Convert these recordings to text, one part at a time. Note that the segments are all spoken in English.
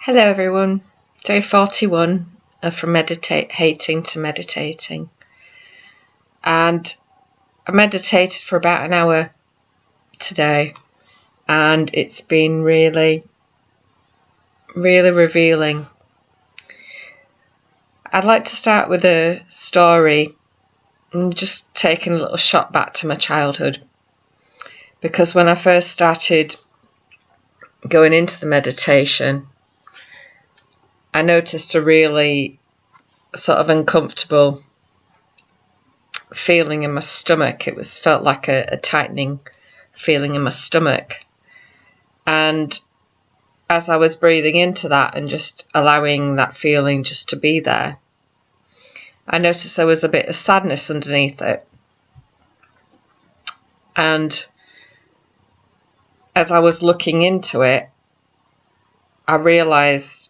Hello everyone, day 41 from Medi-hating to meditating, and I meditated for about an hour today and it's been really revealing. I'd like to start with a story and just taking a little shot back to my childhood, because when I first started going into the meditation I noticed a really sort of uncomfortable feeling in my stomach. It felt like a tightening feeling in my stomach, and as I was breathing into that and just allowing that feeling just to be there, I noticed there was a bit of sadness underneath it. And as I was looking into it, I realised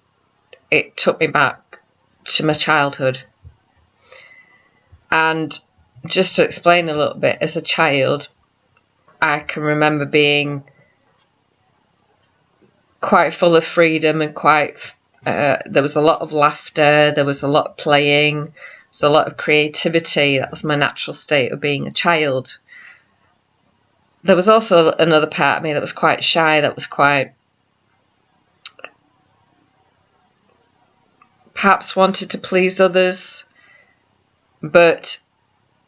it took me back to my childhood. And just to explain a little bit, as a child, I can remember being quite full of freedom and there was a lot of laughter, there was a lot of playing, there was a lot of creativity. That was my natural state of being a child. There was also another part of me that was quite shy, that was quite perhaps wanted to please others, but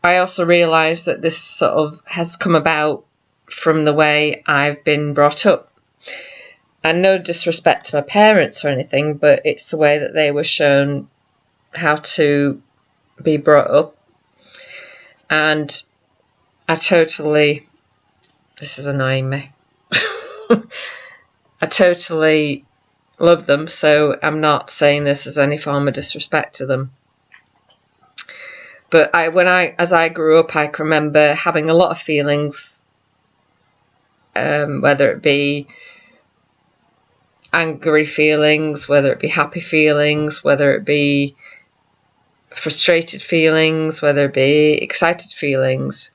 I also realised that this sort of has come about from the way I've been brought up. And no disrespect to my parents or anything, but it's the way that they were shown how to be brought up. And this is annoying me, I totally love them, so I'm not saying this as any form of disrespect to them. But as I grew up, I can remember having a lot of feelings, whether it be angry feelings, whether it be happy feelings, whether it be frustrated feelings, whether it be excited feelings.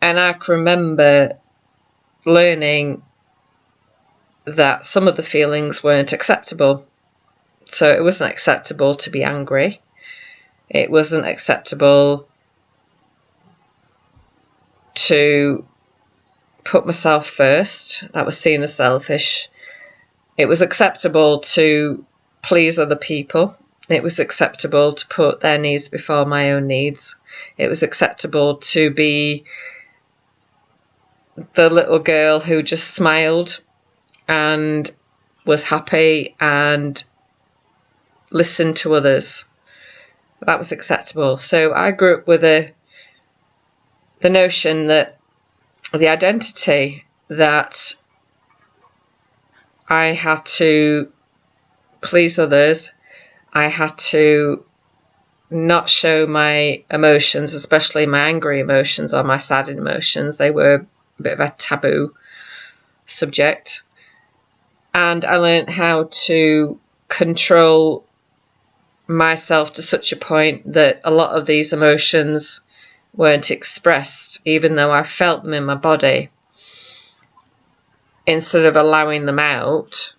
And I can remember learning that some of the feelings weren't acceptable. So it wasn't acceptable to be angry. It wasn't acceptable to put myself first. That was seen as selfish. It was acceptable to please other people. It was acceptable to put their needs before my own needs. It was acceptable to be the little girl who just smiled and was happy and listened to others. That was acceptable. So I grew up with the notion that the identity that I had to please others, I had to not show my emotions, especially my angry emotions or my sad emotions. They were a bit of a taboo subject. And I learned how to control myself to such a point that a lot of these emotions weren't expressed, even though I felt them in my body. Instead of allowing them out,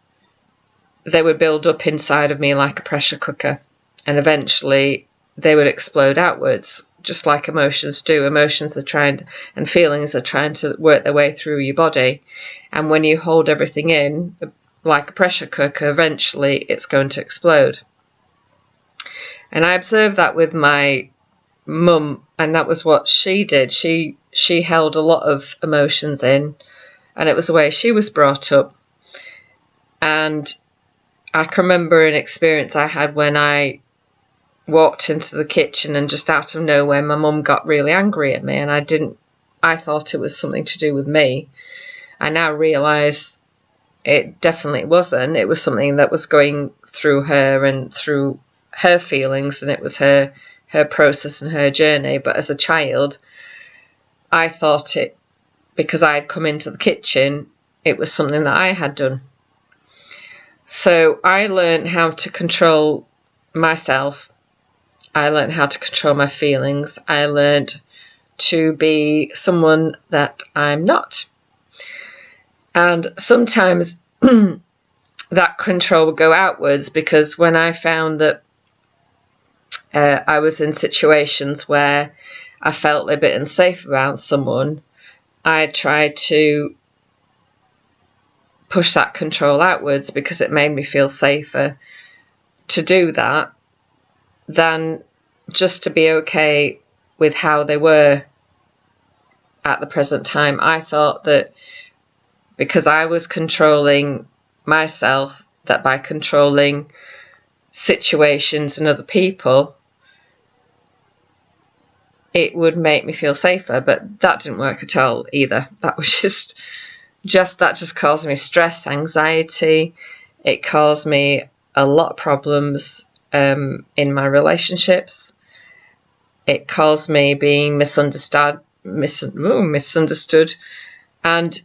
they would build up inside of me like a pressure cooker, and eventually they would explode outwards, just like emotions do. Emotions and feelings are trying to work their way through your body, and when you hold everything in like a pressure cooker, eventually it's going to explode. And I observed that with my mum, and that was what she did. She held a lot of emotions in, and it was the way she was brought up. And I can remember an experience I had when I walked into the kitchen, and just out of nowhere my mum got really angry at me, and I thought it was something to do with me. I now realise it definitely wasn't. It was something that was going through her and through her feelings, and it was her process and her journey. But as a child, I thought it, because I had come into the kitchen, it was something that I had done. So I learned how to control myself. I learned how to control my feelings. I learned to be someone that I'm not. And sometimes that control would go outwards, because when I found that I was in situations where I felt a bit unsafe around someone, I tried to push that control outwards, because it made me feel safer to do that than just to be okay with how they were at the present time. I thought that because I was controlling myself, that by controlling situations and other people, it would make me feel safer. But that didn't work at all either. That was just caused me stress, anxiety. It caused me a lot of problems in my relationships. It caused me being misunderstood, and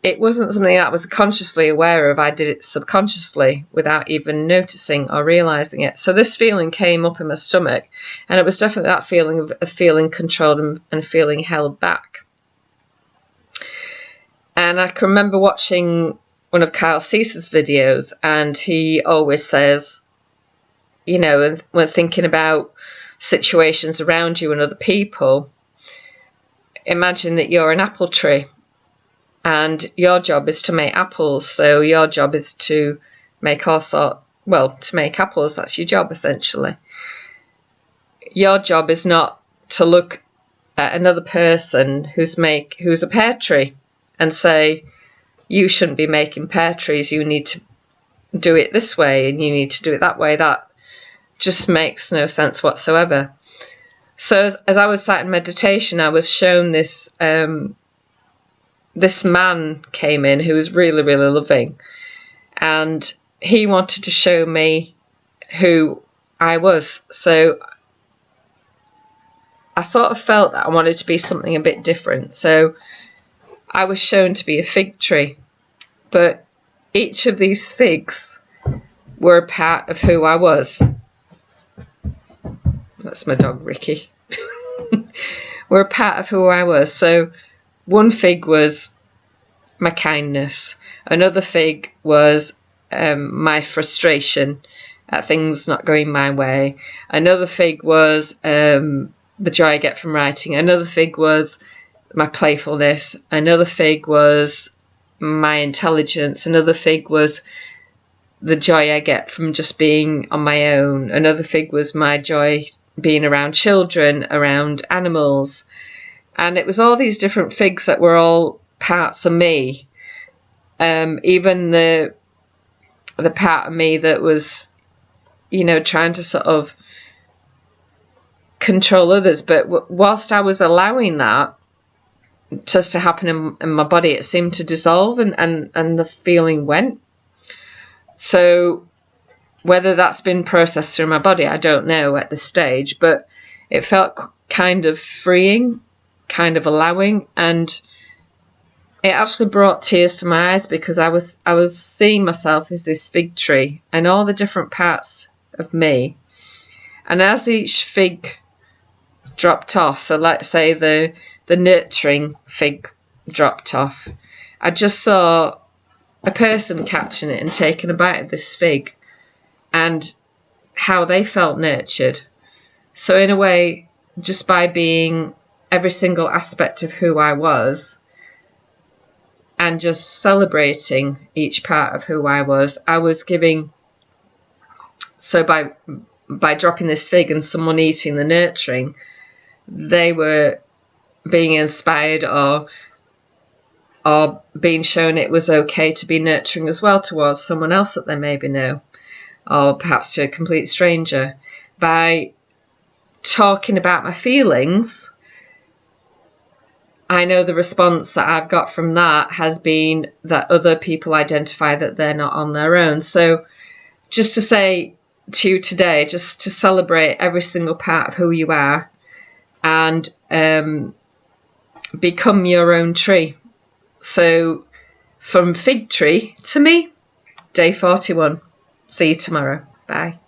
it wasn't something that I was consciously aware of. I did it subconsciously without even noticing or realizing it. So this feeling came up in my stomach, and it was definitely that feeling of feeling controlled and feeling held back. And I can remember watching one of Kyle Cease's videos, and he always says, you know, when thinking about situations around you and other people, imagine that you're an apple tree and your job is to make apples. So your job is to make to make apples. That's your job, essentially. Your job is not to look at another person who's a pear tree and say, you shouldn't be making pear trees, you need to do it this way and you need to do it that way. That just makes no sense whatsoever. So as I was sat in meditation, I was shown this this man came in who was really, really loving, and he wanted to show me who I was. So I sort of felt that I wanted to be something a bit different. So I was shown to be a fig tree, but each of these figs were a part of who I was. That's my dog, Ricky. Were a part of who I was. So one fig was my kindness. Another fig was my frustration at things not going my way. Another fig was the joy I get from writing. Another fig was my playfulness. Another fig was my intelligence. Another fig was the joy I get from just being on my own. Another fig was my joy being around children, around animals. And it was all these different figs that were all parts of me. Even the part of me that was, you know, trying to sort of control others. But whilst I was allowing that just to happen in my body, it seemed to dissolve and the feeling went. So whether that's been processed through my body, I don't know at this stage, but it felt kind of freeing, kind of allowing, and it actually brought tears to my eyes, because I was seeing myself as this fig tree and all the different parts of me. And as each fig dropped off, so let's say the nurturing fig dropped off, I just saw a person catching it and taking a bite of this fig, and how they felt nurtured. So in a way, just by being every single aspect of who I was and just celebrating each part of who I was giving. So by dropping this fig and someone eating the nurturing, they were being inspired or being shown it was okay to be nurturing as well towards someone else that they maybe know, or perhaps to a complete stranger. By talking about my feelings, I know the response that I've got from that has been that other people identify that they're not on their own. So just to say to you today, just to celebrate every single part of who you are and become your own tree. So from fig tree to me, day 41. See you tomorrow. Bye.